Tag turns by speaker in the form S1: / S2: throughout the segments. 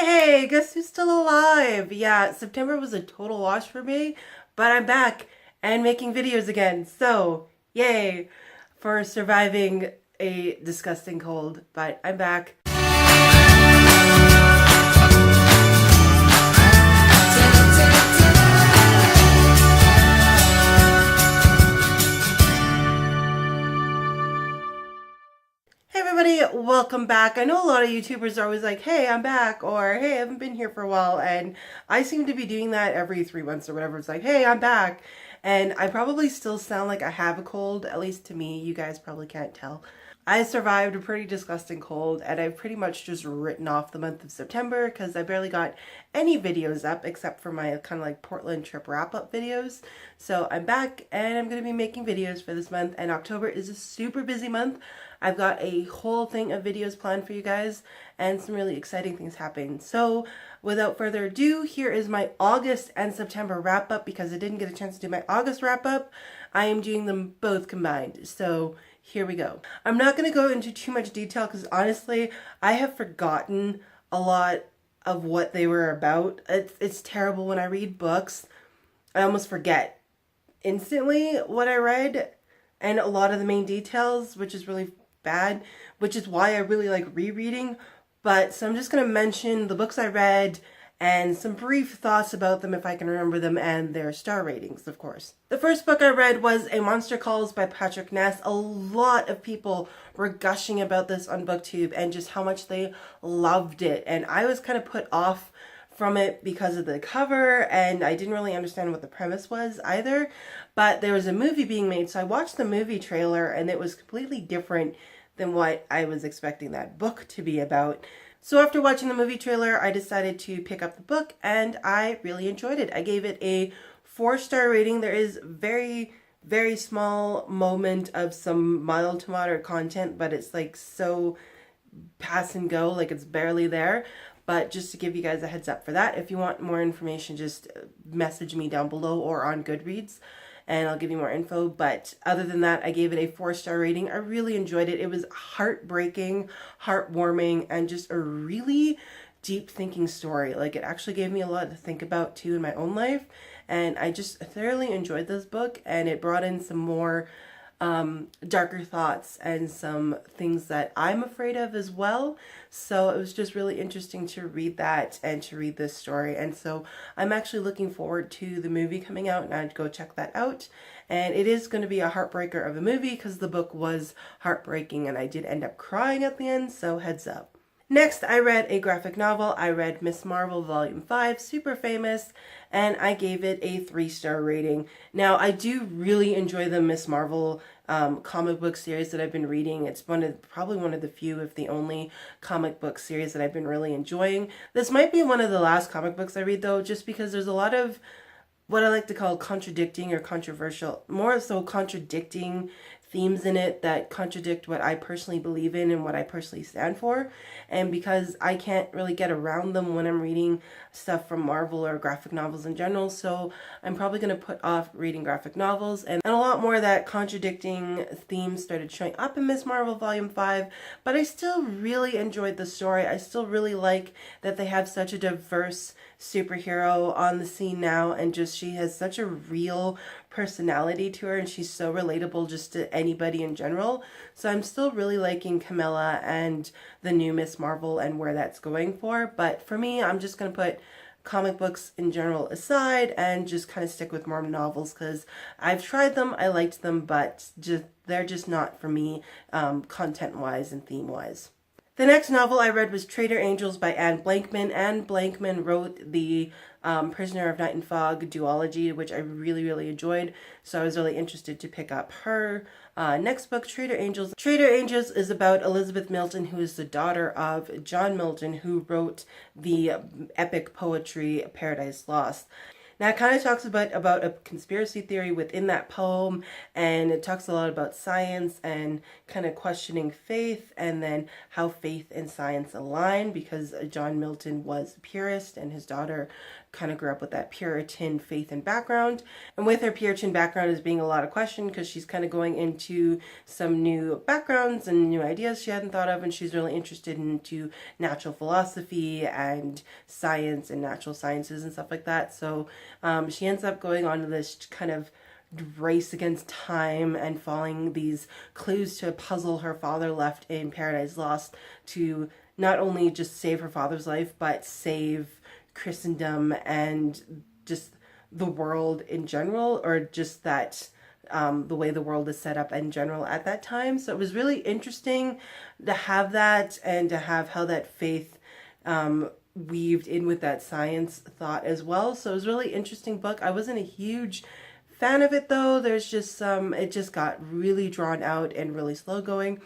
S1: Hey, guess who's still alive? Yeah, September was a total wash for me, but I'm back and making videos again. So, yay for surviving a disgusting cold, but I'm back. Hey everybody, welcome back. I know a lot of YouTubers are always like, hey, I'm back, or hey, I haven't been here for a while, and I seem to be doing that every 3 months or whatever. It's like, hey, I'm back. And I probably still sound like I have a cold, at least to me. You guys probably can't tell. I survived a pretty disgusting cold, and I've pretty much just written off the month of September because I barely got any videos up except for my kind of like Portland trip wrap-up videos. So I'm back and I'm going to be making videos for this month, and October is a super busy month. I've got a whole thing of videos planned for you guys and some really exciting things happening. So without further ado, here is my August and September wrap up because I didn't get a chance to do my August wrap up. I am doing them both combined. So here we go. I'm not going to go into too much detail because honestly, I have forgotten a lot of what they were about. It's terrible when I read books. I almost forget instantly what I read and a lot of the main details, which is really bad, which is why I really like rereading. But so I'm just going to mention the books I read and some brief thoughts about them if I can remember them, and their star ratings, of course. The first book I read was A Monster Calls by Patrick Ness. A lot of people were gushing about this on BookTube and just how much they loved it. And I was kind of put off from it because of the cover, and I didn't really understand what the premise was either. But there was a movie being made, so I watched the movie trailer and it was completely different than what I was expecting that book to be about. So after watching the movie trailer, I decided to pick up the book and I really enjoyed it. I gave it a 4-star rating. There is very small moment of some mild to moderate content, but it's like so pass and go, like it's barely there. But just to give you guys a heads up for that, if you want more information, just message me down below or on Goodreads and I'll give you more info. But other than that, I gave it a 4-star rating. I really enjoyed it. It was heartbreaking, heartwarming, and just a really deep thinking story. Like, it actually gave me a lot to think about too in my own life. And I just thoroughly enjoyed this book, and it brought in some more darker thoughts and some things that I'm afraid of as well. So it was just really interesting to read that and to read this story. And so I'm actually looking forward to the movie coming out, and I'd go check that out. And it is going to be a heartbreaker of a movie because the book was heartbreaking and I did end up crying at the end, so heads up. Next, I read a graphic novel. I read Miss Marvel Volume 5, super famous, and I gave it a 3-star rating. Now, I do really enjoy the Miss Marvel comic book series that I've been reading. It's probably one of the few, if the only, comic book series that I've been really enjoying. This might be one of the last comic books I read, though, just because there's a lot of what I like to call contradicting or controversial, more so contradicting themes in it that contradict what I personally believe in and what I personally stand for. And because I can't really get around them when I'm reading stuff from Marvel or graphic novels in general, so I'm probably going to put off reading graphic novels. And a lot more of that contradicting themes started showing up in Miss Marvel Volume 5, but I still really enjoyed the story. I still really like that they have such a diverse superhero on the scene now, and just she has such a real personality to her, and she's so relatable just to anybody in general. So I'm still really liking Camilla and the new Miss Marvel and where that's going for. But for me, I'm just going to put comic books in general aside and just kind of stick with more novels because I've tried them, I liked them, but they're just not for me content-wise and theme-wise. The next novel I read was Traitor Angels by Anne Blankman. Anne Blankman wrote the Prisoner of Night and Fog duology, which I really enjoyed, so I was really interested to pick up her next book, Traitor Angels. Traitor Angels is about Elizabeth Milton, who is the daughter of John Milton, who wrote the epic poetry Paradise Lost. Now it kind of talks about a conspiracy theory within that poem, and it talks a lot about science and kind of questioning faith, and then how faith and science align, because John Milton was a purist and his daughter kind of grew up with that Puritan faith and background. And with her Puritan background is being a lot of question, because she's kind of going into some new backgrounds and new ideas she hadn't thought of, and she's really interested into natural philosophy and science and natural sciences and stuff like that. So she ends up going on to this kind of race against time and following these clues to a puzzle her father left in Paradise Lost, to not only just save her father's life, but save Christendom and just the world in general, or just that the way the world is set up in general at that time. So it was really interesting to have that, and to have how that faith weaved in with that science thought as well. So it was a really interesting book. I wasn't a huge fan of it though. There's just some, it just got really drawn out and really slow going.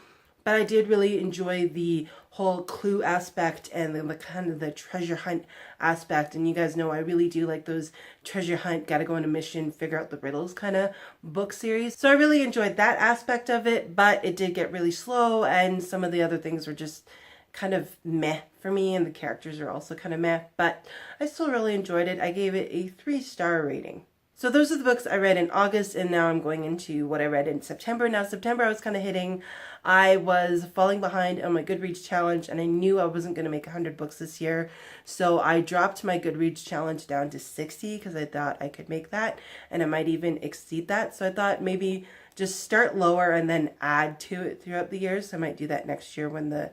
S1: But I did really enjoy the whole clue aspect and the kind of the treasure hunt aspect. And you guys know I really do like those treasure hunt, gotta go on a mission, figure out the riddles kind of book series. So I really enjoyed that aspect of it, but it did get really slow, and some of the other things were just kind of meh for me, and the characters are also kind of meh, but I still really enjoyed it. I gave it a 3-star rating. So those are the books I read in August, and now I'm going into what I read in September. Now September I was kind of hitting, I was falling behind on my Goodreads challenge, and I knew I wasn't going to make 100 books this year. So I dropped my Goodreads challenge down to 60 because I thought I could make that, and I might even exceed that. So I thought maybe just start lower and then add to it throughout the years. So I might do that next year when the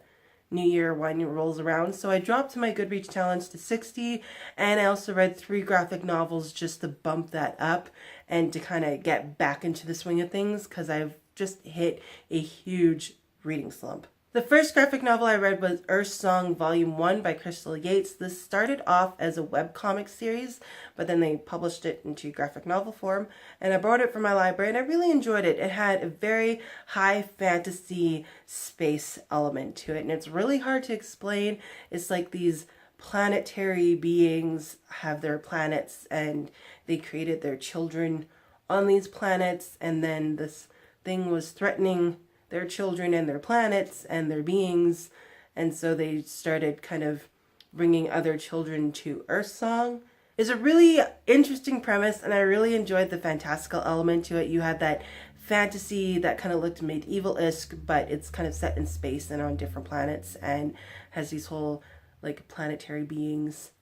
S1: new year one rolls around. So I dropped my Goodreads challenge to 60, and I also read 3 graphic novels just to bump that up and to kind of get back into the swing of things, because I've just hit a huge reading slump. The first graphic novel I read was Earth Song Volume 1 by Crystal Yates. This started off as a webcomic series, but then they published it into graphic novel form, and I borrowed it from my library, and I really enjoyed it. It had a very high fantasy space element to it, and it's really hard to explain. It's like these planetary beings have their planets, and they created their children on these planets, and then this thing was threatening their children and their planets and their beings, and so they started kind of bringing other children to Earth Song. It's a really interesting premise, and I really enjoyed the fantastical element to it. You had that fantasy that kind of looked medieval-esque, but it's kind of set in space and on different planets, and has these whole like planetary beings,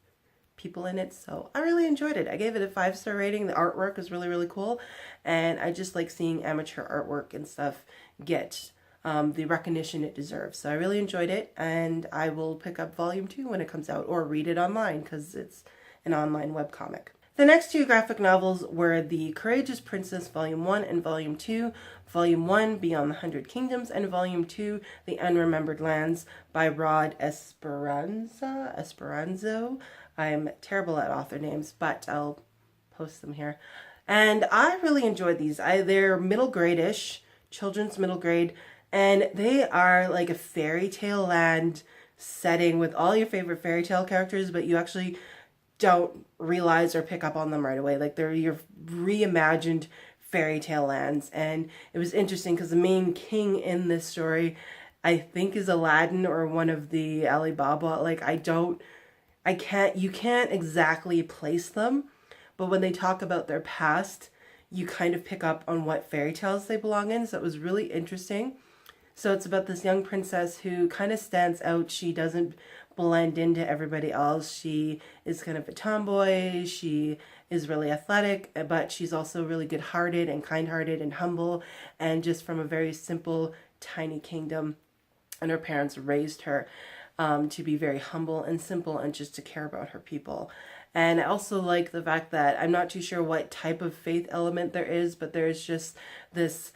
S1: people in it. So I really enjoyed it. I gave it a 5-star rating. The artwork is really, really cool, and I just like seeing amateur artwork and stuff get the recognition it deserves. So I really enjoyed it, and I will pick up Volume 2 when it comes out, or read it online because it's an online webcomic. The next 2 graphic novels were The Courageous Princess Volume 1 and Volume 2. Volume 1, Beyond the 100 Kingdoms, and Volume 2, The Unremembered Lands by Rod Esperanzo. I'm terrible at author names, but I'll post them here. And I really enjoyed these. They're middle grade-ish, children's middle grade, and they are like a fairy tale land setting with all your favorite fairy tale characters, but you actually don't realize or pick up on them right away. Like they're your reimagined fairy tale lands. And it was interesting because the main king in this story, I think, is Aladdin or one of the Alibaba. Like you can't exactly place them, but when they talk about their past, you kind of pick up on what fairy tales they belong in. So it was really interesting. So it's about this young princess who kind of stands out. She doesn't blend into everybody else. She is kind of a tomboy. She is really athletic, but she's also really good-hearted and kind-hearted and humble, and just from a very simple, tiny kingdom. And her parents raised her to be very humble and simple and just to care about her people. And I also like the fact that I'm not too sure what type of faith element there is, but there's just this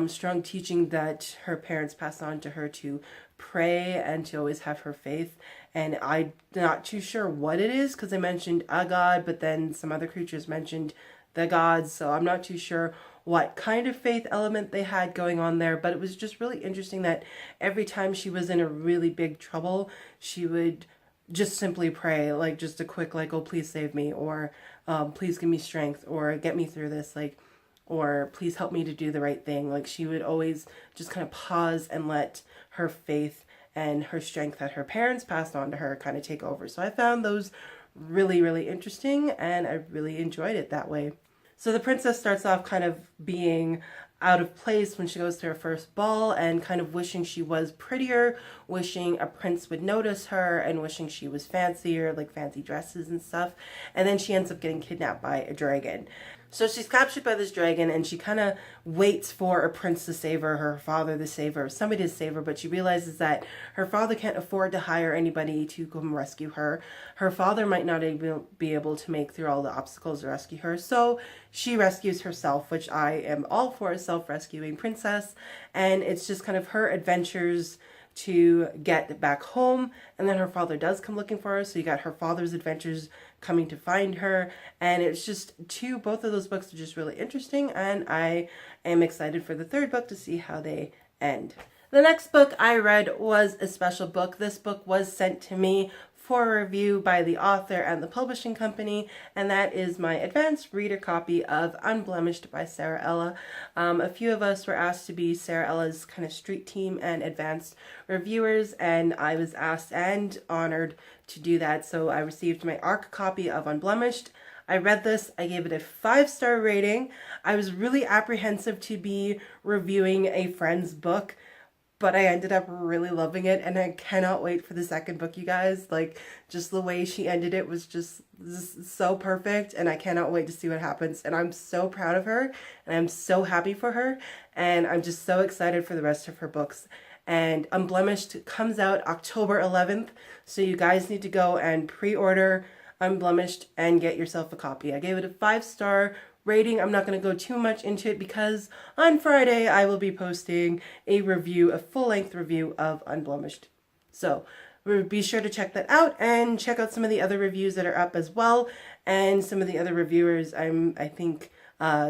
S1: strong teaching that her parents passed on to her to pray and to always have her faith. And I'm not too sure what it is, because they mentioned a god, but then some other creatures mentioned the gods. So I'm not too sure what kind of faith element they had going on there, but it was just really interesting that every time she was in a really big trouble, she would just simply pray, like just a quick like, oh please save me, or please give me strength, or get me through this, like, or please help me to do the right thing. Like she would always just kind of pause and let her faith and her strength that her parents passed on to her kind of take over. So I found those really, really interesting, and I really enjoyed it that way. So the princess starts off kind of being out of place when she goes to her first ball, and kind of wishing she was prettier, wishing a prince would notice her, and wishing she was fancier, like fancy dresses and stuff. And then she ends up getting kidnapped by a dragon. So she's captured by this dragon, and she kind of waits for a prince to save her, her father to save her, somebody to save her, but she realizes that her father can't afford to hire anybody to come rescue her. Her father might not be able to make through all the obstacles to rescue her, so she rescues herself, which I am all for, a self-rescuing princess, and it's just kind of her adventures to get back home. And then her father does come looking for her, so you got her father's adventures coming to find her, and it's just both of those books are just really interesting, and I am excited for the third book to see how they end. The next book I read was a special book. This book was sent to me for a review by the author and the publishing company, and that is my advanced reader copy of Unblemished by Sarah Ella. A few of us were asked to be Sarah Ella's kind of street team and advanced reviewers, and I was asked and honored to do that. So I received my ARC copy of Unblemished. I read this, I gave it a 5-star rating. I was really apprehensive to be reviewing a friend's book, but I ended up really loving it, and I cannot wait for the second book, you guys. Like, just the way she ended it was just so perfect, and I cannot wait to see what happens. And I'm so proud of her, and I'm so happy for her, and I'm just so excited for the rest of her books. And Unblemished comes out October 11th, so you guys need to go and pre-order Unblemished and get yourself a copy. I gave it a 5-star rating. I'm not going to go too much into it because on Friday I will be posting a review, a full-length review of Unblemished. So be sure to check that out, and check out some of the other reviews that are up as well, and some of the other reviewers. I think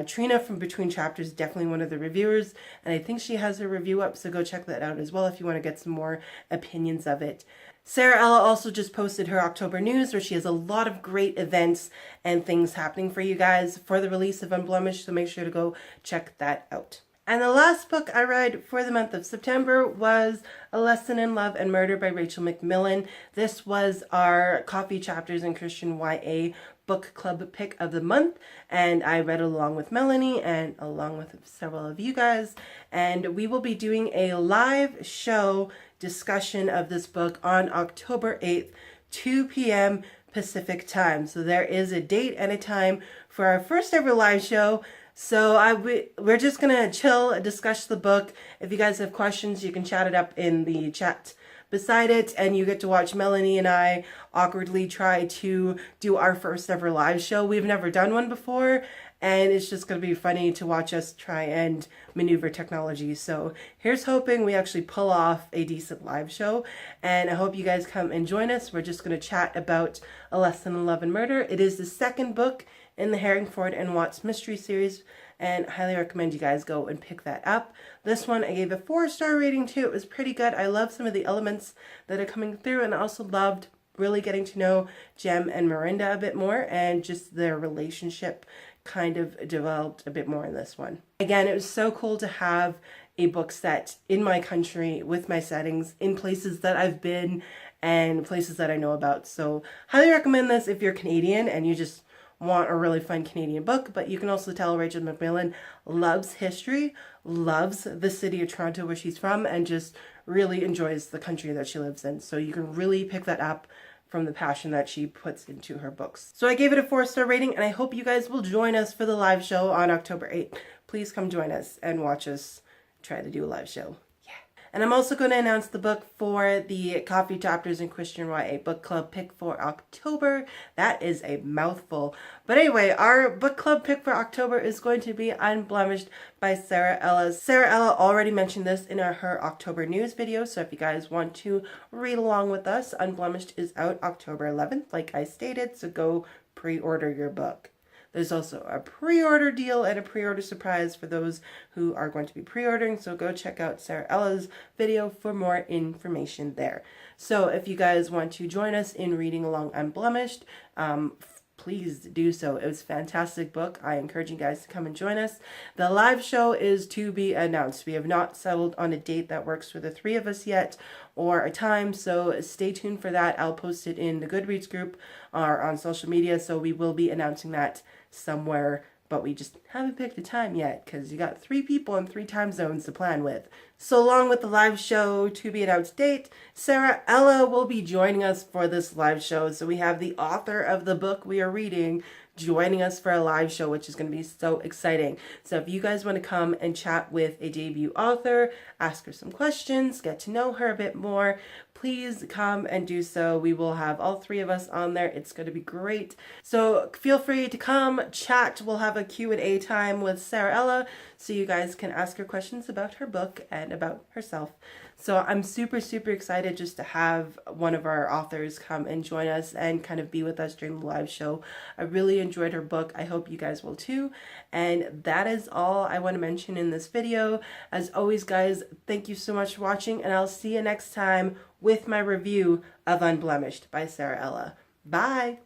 S1: Trina from Between Chapters, definitely one of the reviewers, and I think she has her review up, so go check that out as well if you want to get some more opinions of it. Sarah Ella also just posted her October news, where she has a lot of great events and things happening for you guys for the release of Unblemished, so make sure to go check that out. And the last book I read for the month of September was A Lesson in Love and Murder by Rachel McMillan. This was our Coffee Chapters and Christian YA book club pick of the month, and I read along with Melanie and along with several of you guys, and we will be doing a live show discussion of this book on October 8th, 2 p.m. Pacific time. So there is a date and a time for our first ever live show. So we're just gonna chill, discuss the book. If you guys have questions, you can chat it up in the chat beside it, and you get to watch Melanie and I awkwardly try to do our first ever live show. We've never done one before, and it's just going to be funny to watch us try and maneuver technology. So here's hoping we actually pull off a decent live show, and I hope you guys come and join us. We're just going to chat about A Lesson in Love and Murder. It is the second book in the Herringford and Watts mystery series, and I highly recommend you guys go and pick that up. This one I gave a 4-star rating to. It was pretty good. I love some of the elements that are coming through, and I also loved really getting to know Jem and Miranda a bit more, and just their relationship kind of developed a bit more in this one. Again, it was so cool to have a book set in my country with my settings in places that I've been and places that I know about. So highly recommend this if you're Canadian and you just want a really fun Canadian book. But you can also tell Rachel McMillan loves history, loves the city of Toronto where she's from, and just really enjoys the country that she lives in. So you can really pick that up from the passion that she puts into her books. So I gave it a 4-star rating, and I hope you guys will join us for the live show on October 8th. Please come join us and watch us try to do a live show. Yeah. And I'm also going to announce the book for the Coffee Chapters and Christian YA book club pick for October. That is a mouthful. But anyway, our book club pick for October is going to be Unblemished by Sarah Ella. Sarah Ella already mentioned this in her October news video, so if you guys want to read along with us, Unblemished is out October 11th, like I stated, so go pre-order your book. There's also a pre-order deal and a pre-order surprise for those who are going to be pre-ordering. So go check out Sarah Ella's video for more information there. So if you guys want to join us in reading along Unblemished, please do so. It was a fantastic book. I encourage you guys to come and join us. The live show is to be announced. We have not settled on a date that works for the three of us yet, or a time, so stay tuned for that. I'll post it in the Goodreads group or on social media, so we will be announcing that somewhere, but we just haven't picked a time yet because you got 3 people in 3 time zones to plan with. So along with the live show to be announced date, Sarah Ella will be joining us for this live show. So we have the author of the book we are reading joining us for a live show, which is going to be so exciting. So if you guys want to come and chat with a debut author, ask her some questions, get to know her a bit more, please come and do so. We will have all 3 of us on there. It's going to be great. So feel free to come chat. We'll have a Q&A time with Sarah Ella so you guys can ask her questions about her book and about herself. So I'm super excited just to have one of our authors come and join us and kind of be with us during the live show. I really enjoyed her book. I hope you guys will too. And that is all I want to mention in this video. As always, guys, thank you so much for watching, and I'll see you next time with my review of Unblemished by Sarah Ella. Bye!